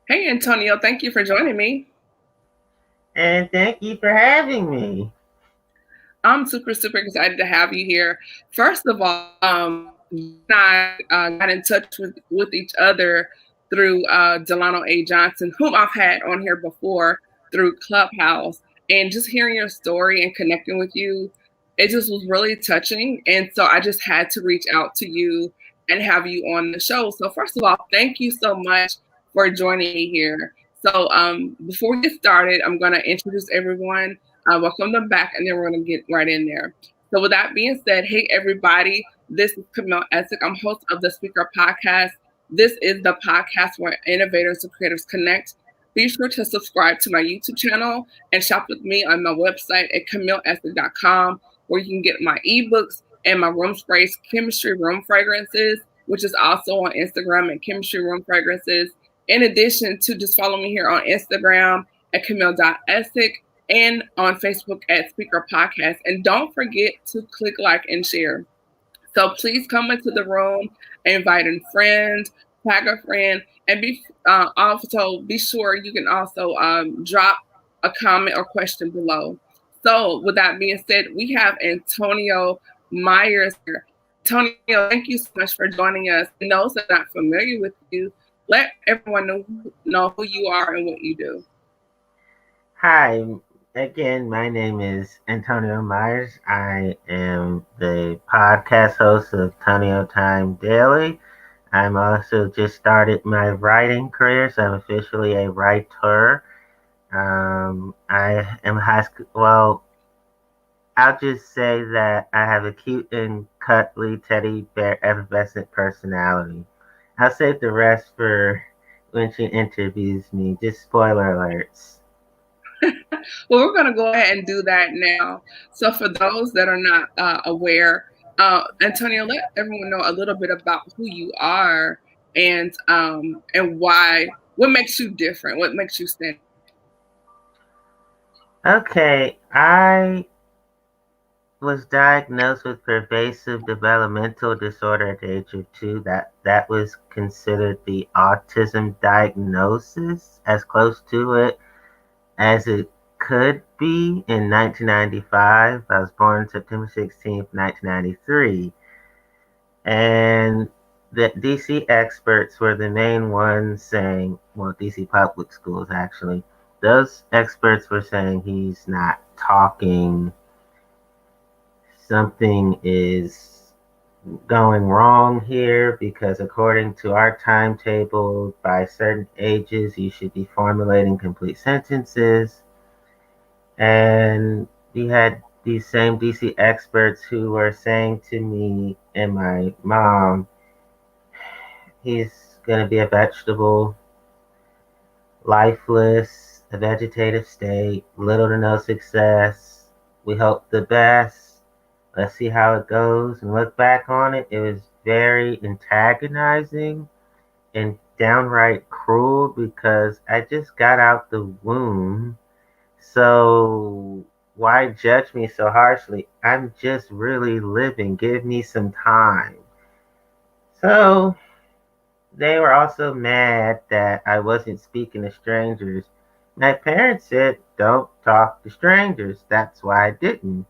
Hey, Antonio, thank you for joining me. And thank you for having me. I'm super excited to have you here. First of all, you and I got in touch with each other through Delano A. Johnson, whom I've had on here before through Clubhouse. And just hearing your story and connecting with you, it just was really touching. And so I just had to reach out to you and have you on the show. So, first of all, thank you so much for joining me here. So, before we get started, I'm going to introduce everyone, welcome them back, and then we're going to get right in there. So, with that being said, hey everybody, this is Camille Essick. I'm host of the Speaker Podcast. This is the podcast where innovators and creatives connect. Be sure to subscribe to my YouTube channel and shop with me on my website at CamilleEssick.com, where you can get my ebooks and my room sprays, Chemistry Room Fragrances, which is also on Instagram at Chemistry Room Fragrances. In addition to just follow me here on Instagram at Camille.Essick and on Facebook at Speaker Podcast. And don't forget to click like and share. So please come into the room, invite a friend, tag a friend, and also be sure you can also drop a comment or question below. So with that being said, we have Antonio Myers here. Antonio, thank you so much for joining us. And those that are not familiar with you, let everyone know who you are and what you do. Hi, again, my name is Antonio Myers. I am the podcast host of Antonio Time Daily. I'm also just started my writing career, so I'm officially a writer. I am high school. Well, I'll just say that I have a cute and cuddly teddy bear effervescent personality. I'll save the rest for when she interviews me. Just spoiler alerts. Well, we're going to go ahead and do that now. So, for those that are not aware, Antonio, let everyone know a little bit about who you are and why. What makes you different? What makes you stand? Okay, I was diagnosed with pervasive developmental disorder at the age of 2. That was considered the autism diagnosis, as close to it as it could be in 1995. I was born September 16th, 1993. And the DC experts were the main ones saying, well, DC public schools actually, those experts were saying he's not talking, something is going wrong here because according to our timetable, by certain ages, you should be formulating complete sentences. And we had these same DC experts who were saying to me and my mom, he's going to be a vegetable, lifeless, a vegetative state, little to no success. We hope the best. Let's see how it goes and look back on it. It was very antagonizing and downright cruel because I just got out the womb. So why judge me so harshly? I'm just really living. Give me some time. So they were also mad that I wasn't speaking to strangers. My parents said, don't talk to strangers. That's why I didn't.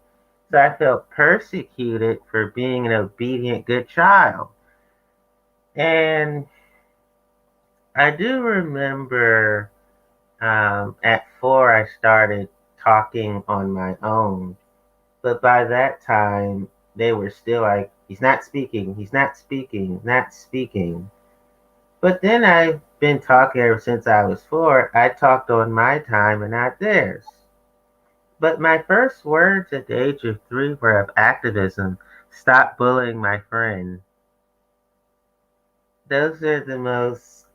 So I felt persecuted for being an obedient, good child. And I do remember at 4, I started talking on my own. But by that time, they were still like, he's not speaking, he's not speaking, not speaking. But then I've been talking ever since I was 4. I talked on my time and not theirs. But my first words at the age of 3 were of activism. Stop bullying my friend. Those are the most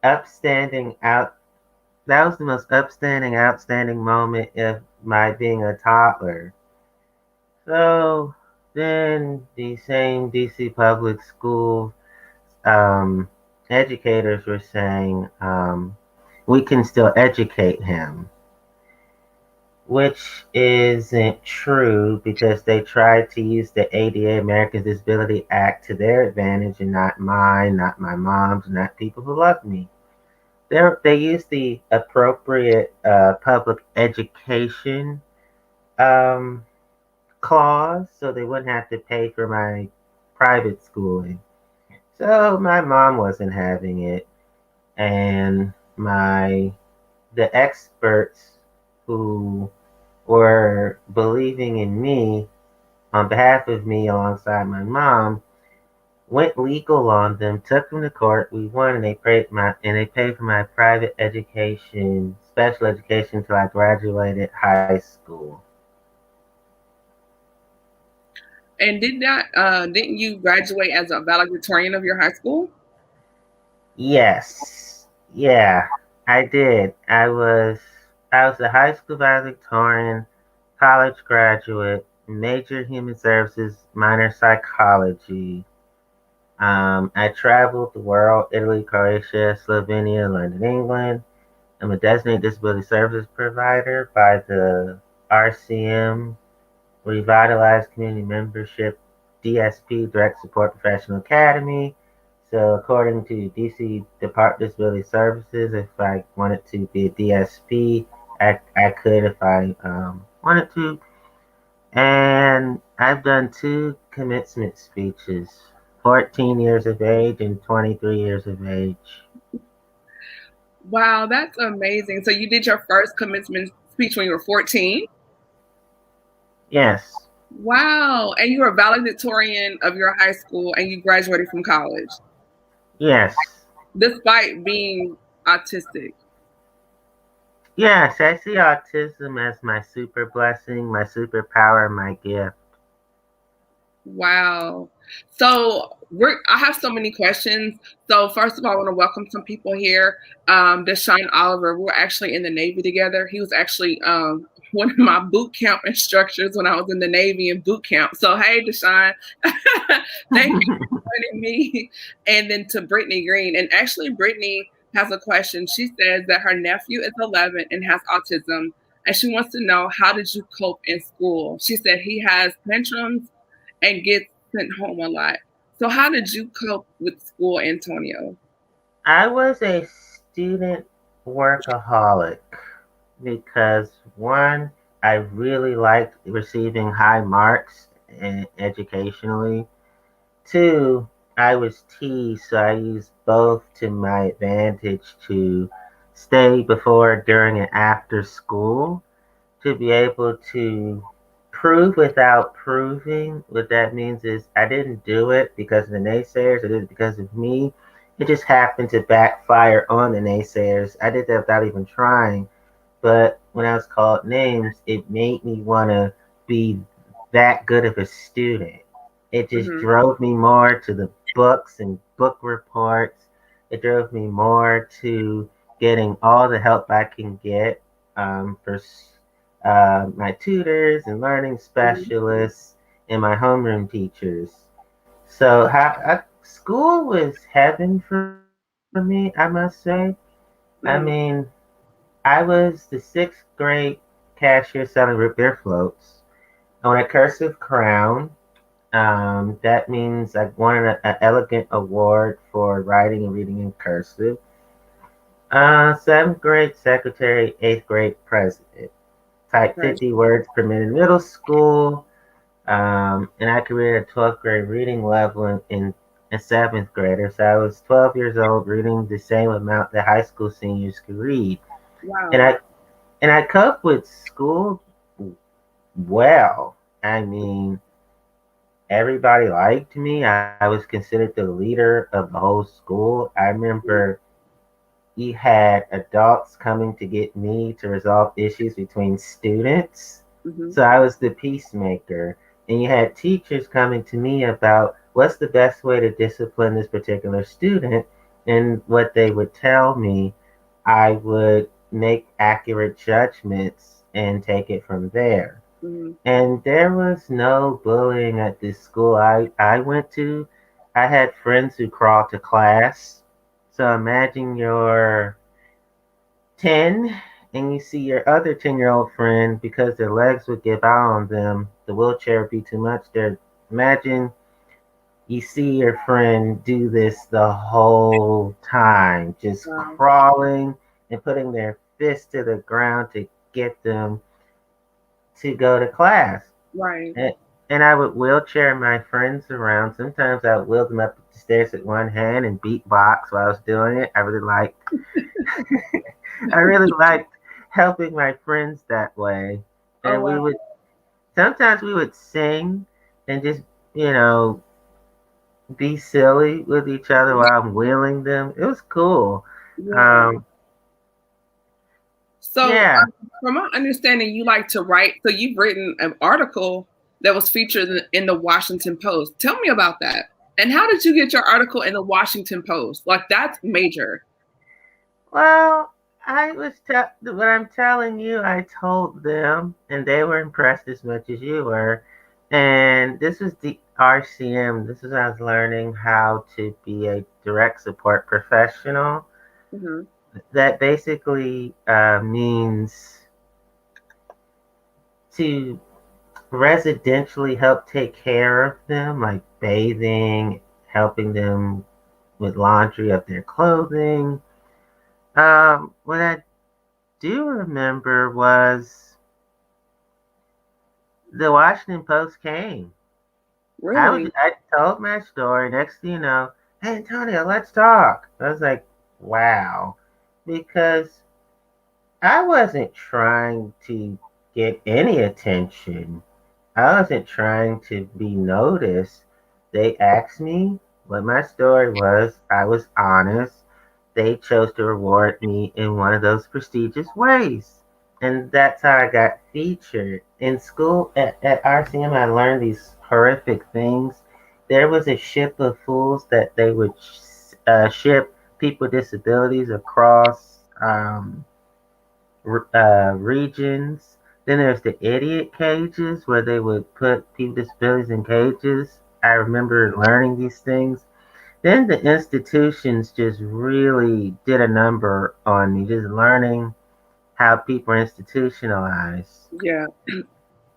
upstanding out. That was the most upstanding, outstanding moment of my being a toddler. So then the same DC public school um, educators were saying we can still educate him. which isn't true because they tried to use the ADA, Americans with Disability Act, to their advantage and not mine, not my mom's, not people who love me. They used the appropriate public education um, clause so they wouldn't have to pay for my private schooling. So my mom wasn't having it, and the experts who were believing in me on behalf of me alongside my mom went legal on them, took them to court. We won, and they paid for my private education, special education, until I graduated high school. And didn't you graduate as a valedictorian of your high school? Yes, yeah, I did. I was a high school valedictorian, college graduate, major human services, minor psychology. I traveled the world: Italy, Croatia, Slovenia, London, England. I'm a designated disability services provider by the RCM, Revitalized Community Membership, DSP, Direct Support Professional Academy. So according to DC Department of Disability Services, if I wanted to be a DSP, I could if I wanted to. And I've done two commencement speeches, 14 years of age and 23 years of age. Wow, that's amazing. So you did your first commencement speech when you were 14? Yes, Wow. And you were a valedictorian of your high school and you graduated from college yes, despite being autistic. yes. I see autism as my super blessing, my superpower, my gift. Wow. So I have so many questions. So first of all, I want to welcome some people here. Deshaun Oliver, we're actually in the Navy together. He was actually one of my boot camp instructors when I was in the Navy in boot camp. So hey, Deshaun, thank you for joining me. And then to Brittany Green, and actually Brittany has a question. She says that her nephew is 11 and has autism, and she wants to know, how did you cope in school? She said he has tantrums and gets sent home a lot. So how did you cope with school, Antonio? I was a student workaholic because one, I really liked receiving high marks educationally. Two, I was teased, so I used both to my advantage to stay before, during, and after school to be able to prove without proving. What that means is I didn't do it because of the naysayers, I did it because of me. It just happened to backfire on the naysayers. I did that without even trying. But when I was called names, it made me want to be that good of a student. It just Mm-hmm. drove me more to the books and book reports. It drove me more to getting all the help I can get for my tutors and learning Mm-hmm. specialists and my homeroom teachers. So school was heaven for me, I must say. I mean, Mm-hmm. I was the sixth grade cashier selling root beer floats on a cursive crown. That means I won an elegant award for writing and reading in cursive. Seventh grade secretary, eighth grade president. Type Right. 50 words per minute in middle school. And I could read a 12th grade reading level in a seventh grader. So I was 12 years old reading the same amount that high school seniors could read. And Wow. I coped with school well. I mean, everybody liked me. I was considered the leader of the whole school. I remember you had adults coming to get me to resolve issues between students. Mm-hmm. So I was the peacemaker. And you had teachers coming to me about what's the best way to discipline this particular student. And what they would tell me, I would make accurate judgments and take it from there. Mm-hmm. And there was no bullying at this school I went to. I had friends who crawled to class. So imagine you're 10 and you see your other 10-year-old friend, because their legs would give out on them, the wheelchair would be too much. Imagine you see your friend do this the whole time, just Wow. crawling and putting their fist to the ground to get them to go to class. Right. And, and I would wheelchair my friends around. Sometimes I would wheel them up the stairs with one hand and beatbox while I was doing it. I really liked helping my friends that way. Oh And wow. sometimes we would sing and just, you know, be silly with each other while I'm wheeling them. It was cool. Yeah. Um, So, yeah. from my understanding, you like to write. So, you've written an article that was featured in the Washington Post. Tell me about that. And how did you get your article in the Washington Post? Like, that's major. Well, what I'm telling you, I told them, and they were impressed as much as you were. And this was the RCM. This is when I was learning how to be a direct support professional. Hmm. That basically means to residentially help take care of them, like bathing, helping them with laundry of their clothing. What I do remember was the Washington Post came. Really? I told my story. Next thing you know, hey Antonio, let's talk. I was like, wow, because I wasn't trying to get any attention. I wasn't trying to be noticed. They asked me what my story was. I was honest. They chose to reward me in one of those prestigious ways. And that's how I got featured. In school at RCM, I learned these horrific things. There was a ship of fools that they would ship people with disabilities across regions. Then there's the idiot cages where they would put people with disabilities in cages. I remember learning these things. Then the institutions just really did a number on me, just learning how people are institutionalized. Yeah.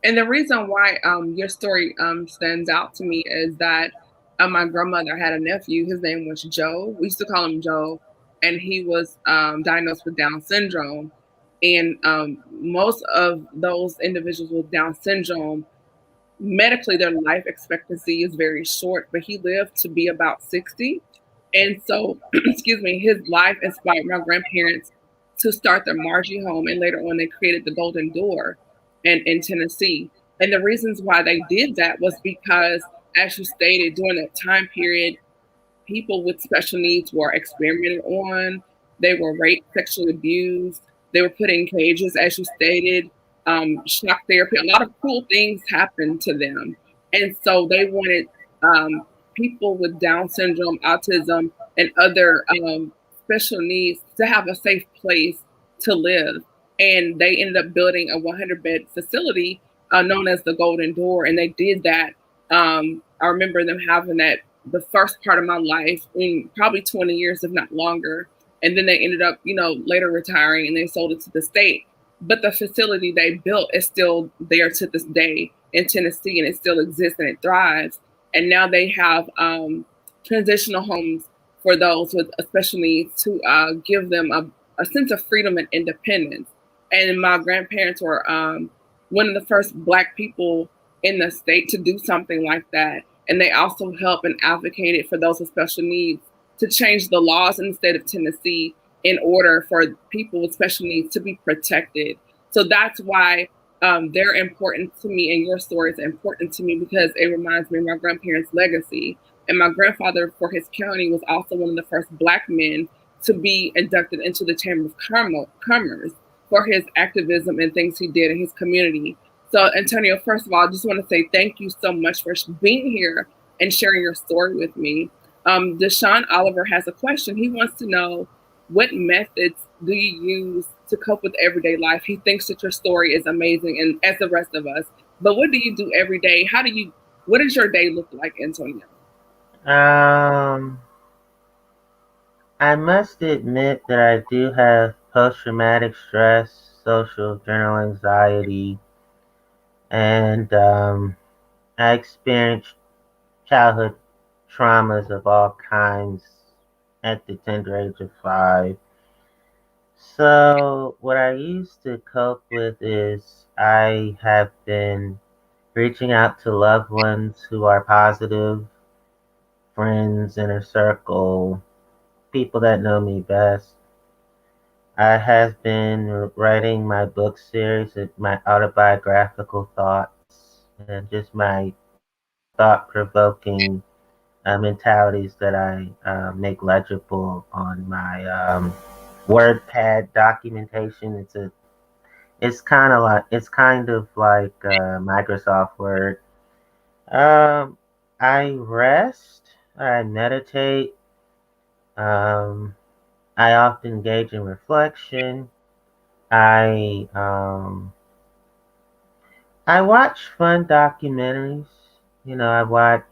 And the reason why your story stands out to me is that my grandmother had a nephew. His name was Joe. We used to call him Joe, and he was diagnosed with Down syndrome. And most of those individuals with Down syndrome, medically, their life expectancy is very short, but he lived to be about 60. And so, excuse me, his life inspired my grandparents to start the Margie home. And later on, they created the Golden Door in Tennessee. And the reasons why they did that was because, as you stated, during that time period, people with special needs were experimented on. They were raped, sexually abused. They were put in cages, as you stated, shock therapy. A lot of cruel things happened to them. And so they wanted people with Down syndrome, autism, and other special needs to have a safe place to live. And they ended up building a 100-bed facility known as the Golden Door. And they did that. I remember them having that the first part of my life in probably 20 years, if not longer. And then they ended up, later retiring and they sold it to the state. But the facility they built is still there to this day in Tennessee, and it still exists and it thrives. And now they have transitional homes for those with special needs to give them a sense of freedom and independence. And my grandparents were one of the first Black people in the state to do something like that. And they also help and advocated for those with special needs to change the laws in the state of Tennessee in order for people with special needs to be protected. So that's why they're important to me, and your story is important to me because it reminds me of my grandparents' legacy. And my grandfather, for his county, was also one of the first Black men to be inducted into the Chamber of Commerce for his activism and things he did in his community. So, Antonio, first of all, I just want to say thank you so much for being here and sharing your story with me. Deshaun Oliver has a question. He wants to know, what methods do you use to cope with everyday life? He thinks that your story is amazing, and as the rest of us. But what do you do every day? What does your day look like, Antonio? Um, I must admit that I do have post-traumatic stress, social general anxiety, and I experienced childhood traumas of all kinds at the tender age of 5. So, what I used to cope with is I have been reaching out to loved ones who are positive, friends, inner circle, people that know me best. I have been writing my book series, my autobiographical thoughts, and just my thought-provoking mentalities that I make legible on my WordPad documentation. It's kind of like Microsoft Word. Um, I rest. I meditate. Um, I often engage in reflection. I um, I watch fun documentaries. I watch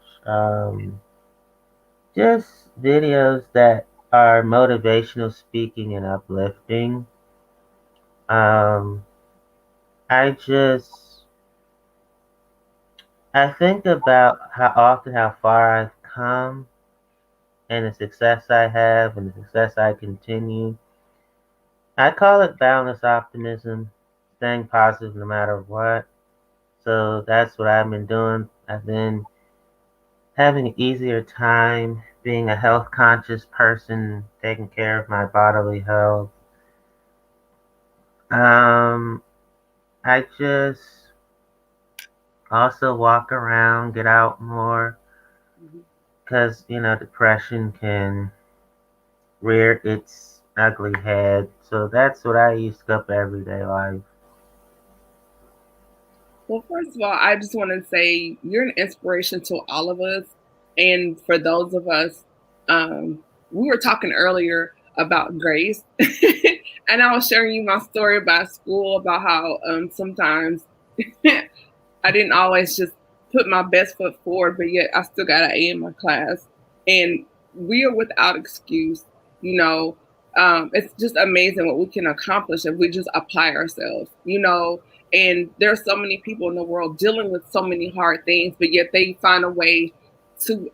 just videos that are motivational speaking and uplifting. Um, I just I think about how far I've come and the success I have and the success I continue. I call it boundless optimism, staying positive no matter what. So that's what I've been doing. I've been having an easier time being a health conscious person, taking care of my bodily health. Um, I just also walk around, get out more, Mhm. because depression can rear its ugly head. So that's what I use to cope everyday life. Well, first of all, I just want to say you're an inspiration to all of us. And for those of us, we were talking earlier about grace. And I was sharing you my story about school, about how sometimes I didn't always just put my best foot forward, but yet I still got an A in my class. And we are without excuse. You know, it's just amazing what we can accomplish if we just apply ourselves. And there's so many people in the world dealing with so many hard things, but yet they find a way to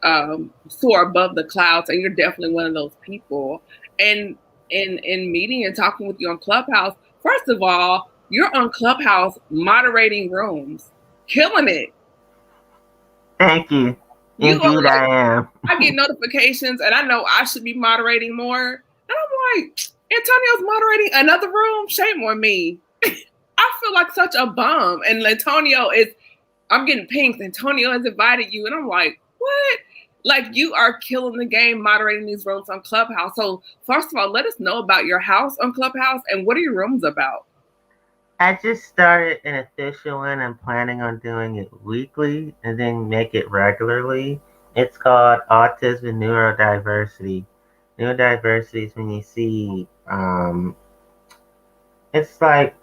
soar above the clouds. And you're definitely one of those people. And in meeting and talking with you on Clubhouse, first of all, you're on Clubhouse moderating rooms, killing it. Thank you. You are Indeed, like, I am. I get notifications and I know I should be moderating more. And I'm like, Antonio's moderating another room? Shame on me. I feel like such a bum. And I'm getting pings. Antonio has invited you. And I'm like, what? Like, you are killing the game moderating these rooms on Clubhouse. So, first of all, let us know about your house on Clubhouse and what are your rooms about? I just started an official one. I'm planning on doing it weekly and then make it regularly. It's called Autism Neurodiversity. Neurodiversity is when you see, it's like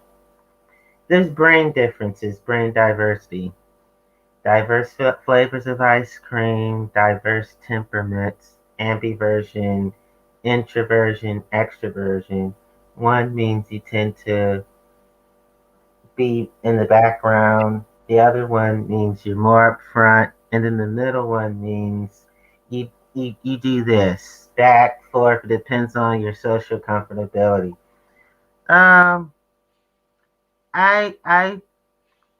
there's brain differences, brain diversity, diverse flavors of ice cream, diverse temperaments, ambiversion, introversion, extroversion. One means you tend to be in the background. The other one means you're more up front. And then the middle one means you do this, back, forth. It depends on your social comfortability. Um, I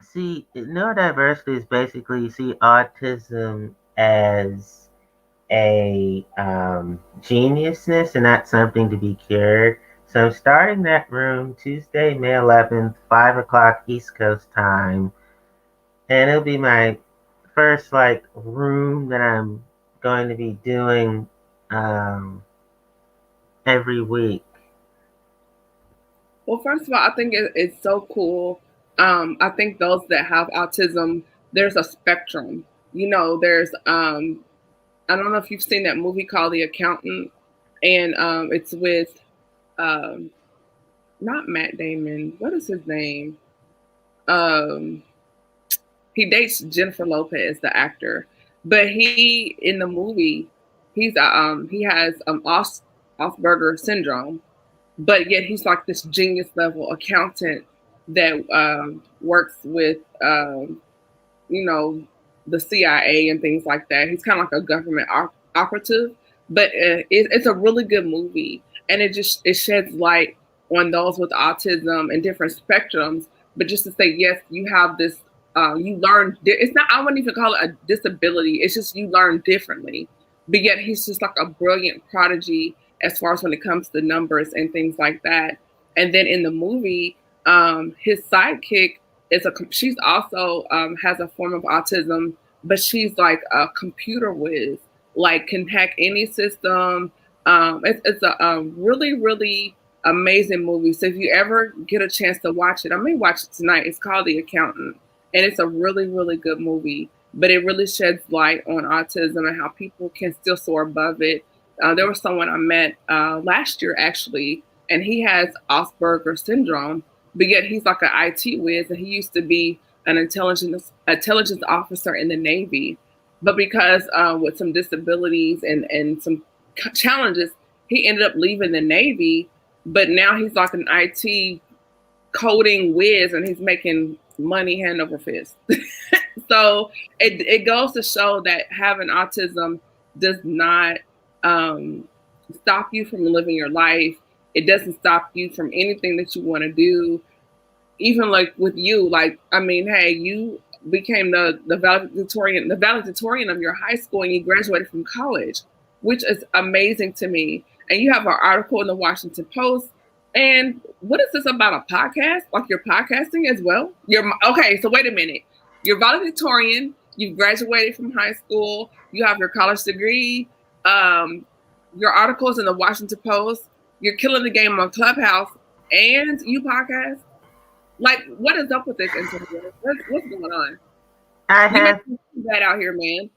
see neurodiversity is basically you see autism as a geniusness and not something to be cured. So I'm starting that room Tuesday, May 11th, 5 o'clock East Coast time. And it'll be my first like room that I'm going to be doing um, every week. Well, first of all, I think it's so cool. I think those that have autism, there's a spectrum. There's I don't know if you've seen that movie called The Accountant, and it's with um, not Matt Damon. What is his name? Um, he dates Jennifer Lopez, the actor, but he in the movie he has Asperger syndrome, but yet he's like this genius level accountant that works with you know, the CIA and things like that. He's kind of like a government operative, but it's a really good movie, and it sheds light on those with autism and different spectrums. But just to say, yes, you have this. You learn. It's not. I wouldn't even call it a disability. It's just you learn differently. But yet he's just like a brilliant prodigy as far as when it comes to numbers and things like that. And then in the movie, his sidekick is a she's also has a form of autism, but she's like a computer whiz, like can hack any system. It's a really amazing movie. So if you ever get a chance to watch it, I may watch it tonight. It's called The Accountant, and it's a really good movie. But it really sheds light on autism and how people can still soar above it. There was someone I met last year actually, and he has Asperger's syndrome, but yet he's like an IT whiz, and he used to be an intelligence officer in the Navy. But because with some disabilities and some challenges, he ended up leaving the Navy. But now he's like an IT coding whiz, and he's making money hand over fist. So it goes to show that having autism does not stop you from living your life. It doesn't stop you from anything that you want to do. Even like with you, like I mean, hey, you became the valedictorian of your high school, and you graduated from college, which is amazing to me. And you have an article in the Washington Post. And what is this about a podcast? Like you're podcasting as well? You're okay. So wait a minute. You're valedictorian. You graduated from high school. You have your college degree. Um, your articles in the Washington Post. You're killing the game on Clubhouse, and you podcast. Like, what is up with this interview? What's going on? I You have making me bad out here, man.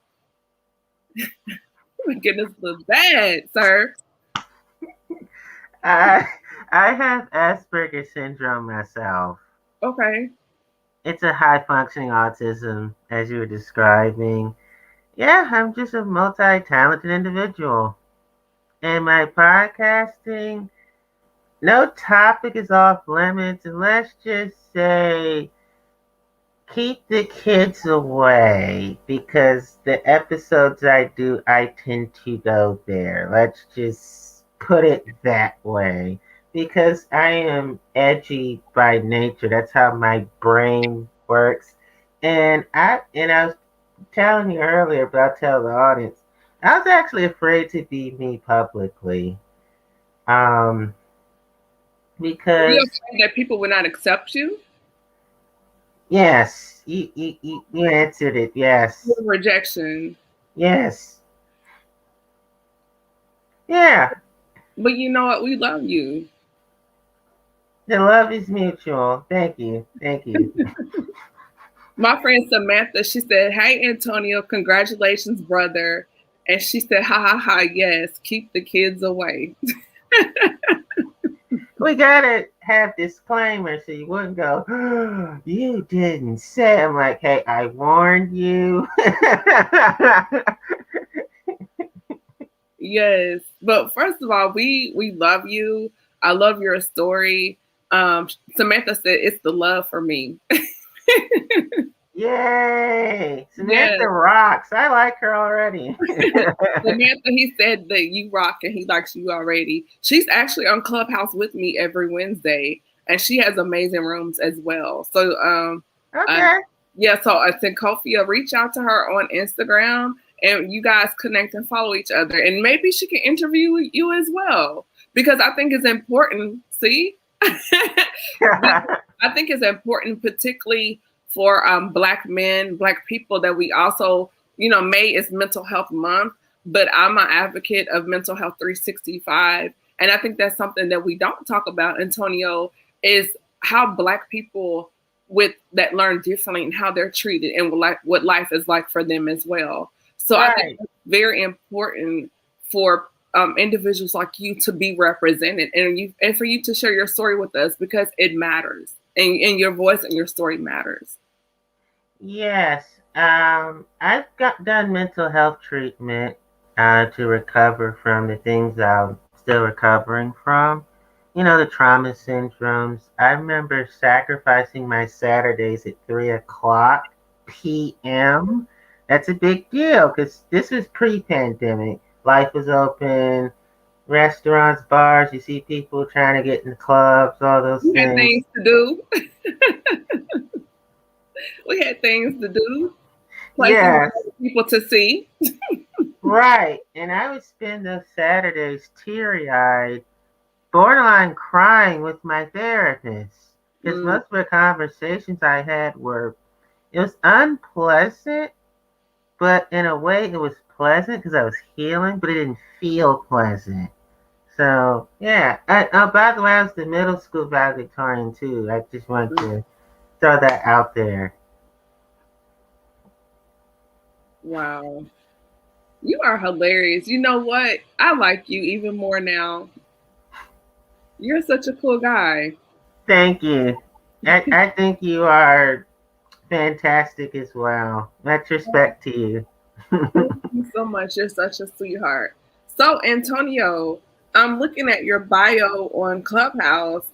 Oh my goodness, looks bad, sir. I I have Asperger's syndrome myself. Okay. It's a high functioning autism, as you were describing. Yeah, I'm just a multi talented individual. And my podcasting, no topic is off limits, and let's just say keep the kids away because the episodes I do, I tend to go there. Let's just put it that way. Because I am edgy by nature. That's how my brain works. And I was telling you earlier, but I'll tell the audience, I was actually afraid to be me publicly. Um, Were you because afraid that people would not accept you? yes, you answered it. Yes. Rejection. Yes. Yeah. But you know what? We love you. The love is mutual. Thank you. Thank you. My friend Samantha, she said, "Hey Antonio, congratulations, brother." And she said, "Ha ha ha, yes, keep the kids away." We gotta have disclaimers so you wouldn't go, oh, you didn't say. I'm like, hey, I warned you. Yes. But first of all, we love you. I love your story. Samantha said it's the love for me. Yay! Yes. Samantha rocks. I like her already. Samantha, he said that you rock and he likes you already. She's actually on Clubhouse with me every Wednesday, and she has amazing rooms as well. So, Okay. yeah. So I said, Kofi, reach out to her on Instagram, and you guys connect and follow each other, and maybe she can interview you as well because I think it's important. See, I think it's important, particularly for Black men, Black people, that we also, May is Mental Health Month, but I'm an advocate of Mental Health 365. And I think that's something that we don't talk about, Antonio, is how Black people with that learn differently and how they're treated and what life is like for them as well. So I think Right. it's very important for individuals like you to be represented and for you to share your story with us because it matters and your voice and your story matters. Yes. I've done mental health treatment to recover from the things I'm still recovering from. The trauma syndromes. I remember sacrificing my Saturdays at 3 o'clock p.m. That's a big deal because this was pre-pandemic. Life was open, restaurants, bars. You see people trying to get in the clubs, all those We had things. things to do. We had things to do. Places Yes, for people to see. right. And I would spend those Saturdays teary-eyed, borderline crying with my therapist because Mm, most of the conversations I had were it was unpleasant, but in a way it was pleasant because I was healing, but it didn't feel pleasant. So yeah. Oh, by the way, I was the middle school valedictorian too. I just wanted mm. to throw that out there. Wow. You are hilarious. You know what? I like you even more now. You're such a cool guy. Thank you. I think you are fantastic as well. Much respect to you. Thank you so much. You're such a sweetheart. So, Antonio, I'm looking at your bio on Clubhouse.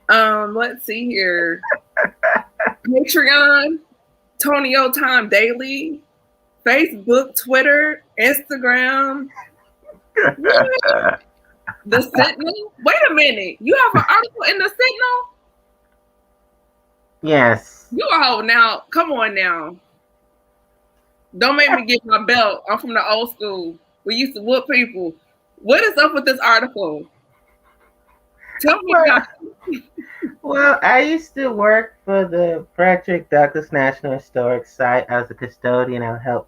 Let's see here. Patreon, Tonio Time Daily, Facebook, Twitter, Instagram. What? The Sentinel? Wait a minute. You have an article in the Sentinel? Yes. You a hoe now. Come on now. Don't make me get my belt. I'm from the old school. We used to whoop people. What is up with this article? Tell me Well, about well, I used to work for the Frederick Douglass National Historic Site. I was a custodian. I would help,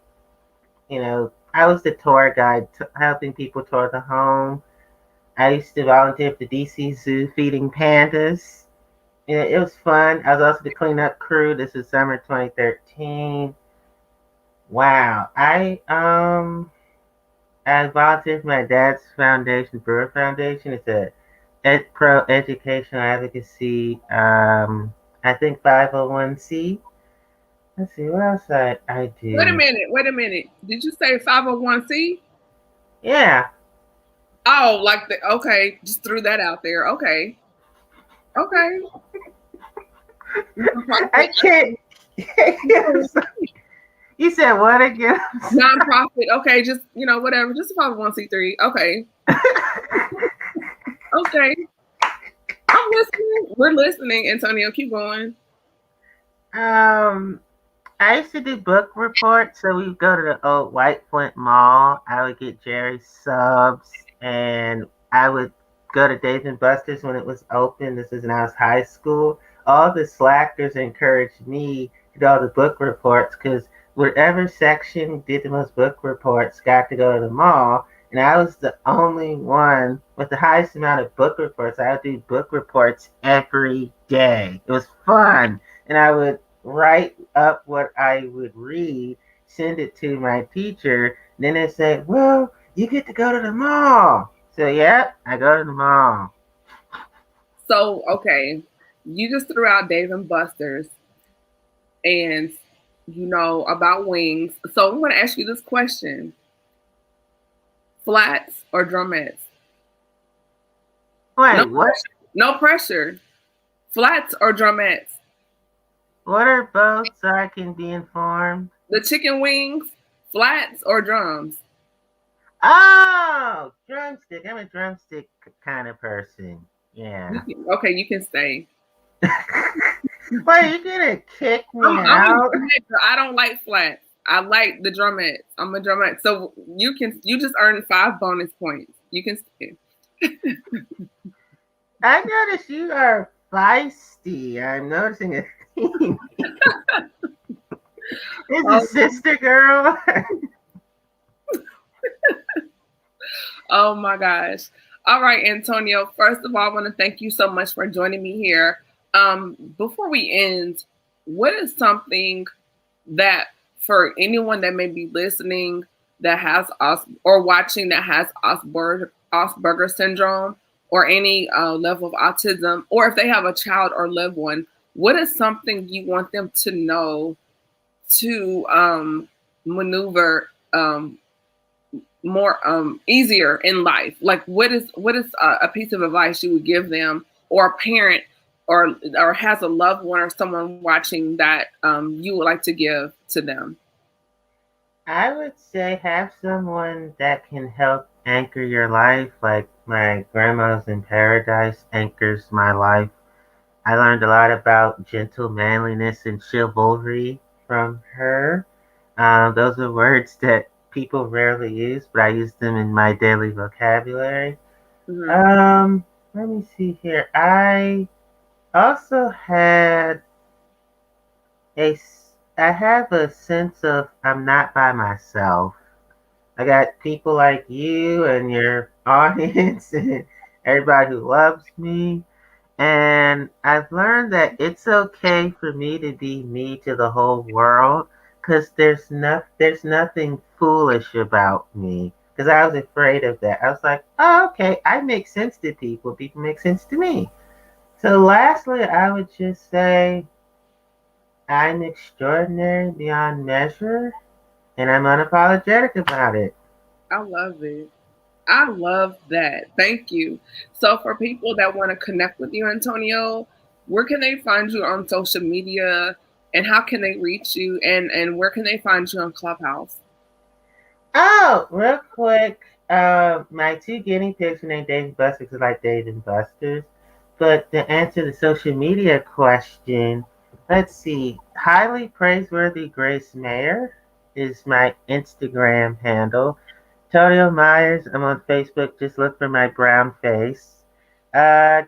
I was the tour guide helping people tour the home. I used to volunteer for the DC Zoo feeding pandas. It was fun. I was also the cleanup crew. This is summer 2013. Wow. I volunteered for my dad's foundation, Brewer Foundation. It's a pro educational advocacy. I think 501c. Let's see what else I Wait a do. minute. Wait a minute. Did you say 501c? Yeah. Oh, like the okay, just threw that out there. Okay. Okay. I Nonprofit. can't. You said what again? Nonprofit. Okay, just whatever. Just a 501c3. Okay. Okay. I'm listening. We're listening, Antonio. Keep going. um, I used to do book reports, so we'd go to the old White Flint Mall. I would get Jerry subs, and I would go to Dave and Buster's when it was open. This is when I was high school. All the slackers encouraged me to do all the book reports because whatever section did the most book reports got to go to the mall. And I was the only one with the highest amount of book reports. I would do book reports every day. It was fun. And I would write up what I would read, send it to my teacher, then they say, well, you get to go to the mall. So, yeah, I go to the mall. So, okay. You just threw out Dave and Buster's and about wings. So I'm going to ask you this question: flats or drumettes? No Wait, what? pressure. No pressure. Flats or drumettes? What are both so I can be informed? The chicken wings, flats or drums? Oh, drumstick. I'm a drumstick kind of person. Yeah. Okay, you can stay. Wait, you gonna kick me I'm a out? drumette. I don't like flats. I like the drumettes. I'm a drumette. So you just earned 5 bonus points. You can stay. I notice you are feisty. I'm noticing a theme. Is a sister girl? Oh my gosh. All right, Antonio. First of all, I want to thank you so much for joining me here. Before we end, what is something that for anyone that may be listening that has or watching that has Asperger syndrome or any level of autism, or if they have a child or loved one, what is something you want them to know to maneuver more easier in life? Like what is a piece of advice you would give them, or a parent, or has a loved one or someone watching that you would like to give to them? I would say have someone that can help anchor your life, like my grandma's in paradise anchors my life. I learned a lot about gentle manliness and chivalry from her. Those are words that people rarely use, but I use them in my daily vocabulary. Hmm. Um, Let me see here. I also I have a sense of I'm not by myself. I got people like you and your audience and everybody who loves me. And I've learned that it's okay for me to be me to the whole world because there's nothing foolish about me. Because I was afraid of that. I was like, oh, okay, I make sense to people. People make sense to me. So lastly, I would just say I'm extraordinary beyond measure and I'm unapologetic about it. I love it. I love that. Thank you. So, for people that want to connect with you, Antonio, where can they find you on social media, and how can they reach you, and where can they find you on Clubhouse? Oh, real quick, my two guinea pigs were named Dave and Buster because I like Dave and Buster's. But to answer the social media question, let's see. Highly praiseworthy Grace Mayer is my Instagram handle. Tonio Myers, I'm on Facebook. Just look for my brown face. Uh,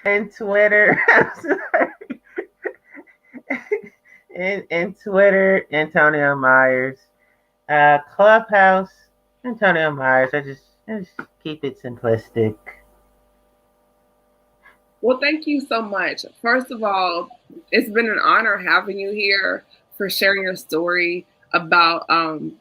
and Twitter, I'm sorry. And Twitter, Antonio Myers. Clubhouse, Antonio Myers. I just keep it simplistic. Well, thank you so much. First of all, it's been an honor having you here, for sharing your story about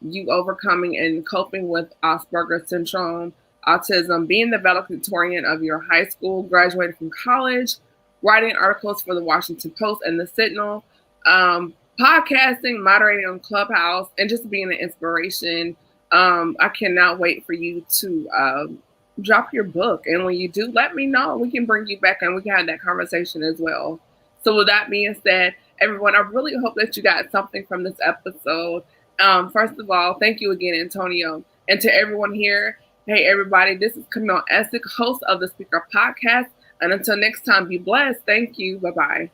you overcoming and coping with Asperger's syndrome, autism, being the valedictorian of your high school, graduating from college, writing articles for the Washington Post and the Sentinel, podcasting, moderating on Clubhouse, and just being an inspiration. I cannot wait for you to drop your book. And when you do, let me know. We can bring you back and we can have that conversation as well. So, with that being said, everyone, I really hope that you got something from this episode. First of all, thank you again, Antonio. And to everyone here, hey, everybody, this is Camille Essick, host of the Speaker Podcast. And until next time, be blessed. Thank you. Bye bye.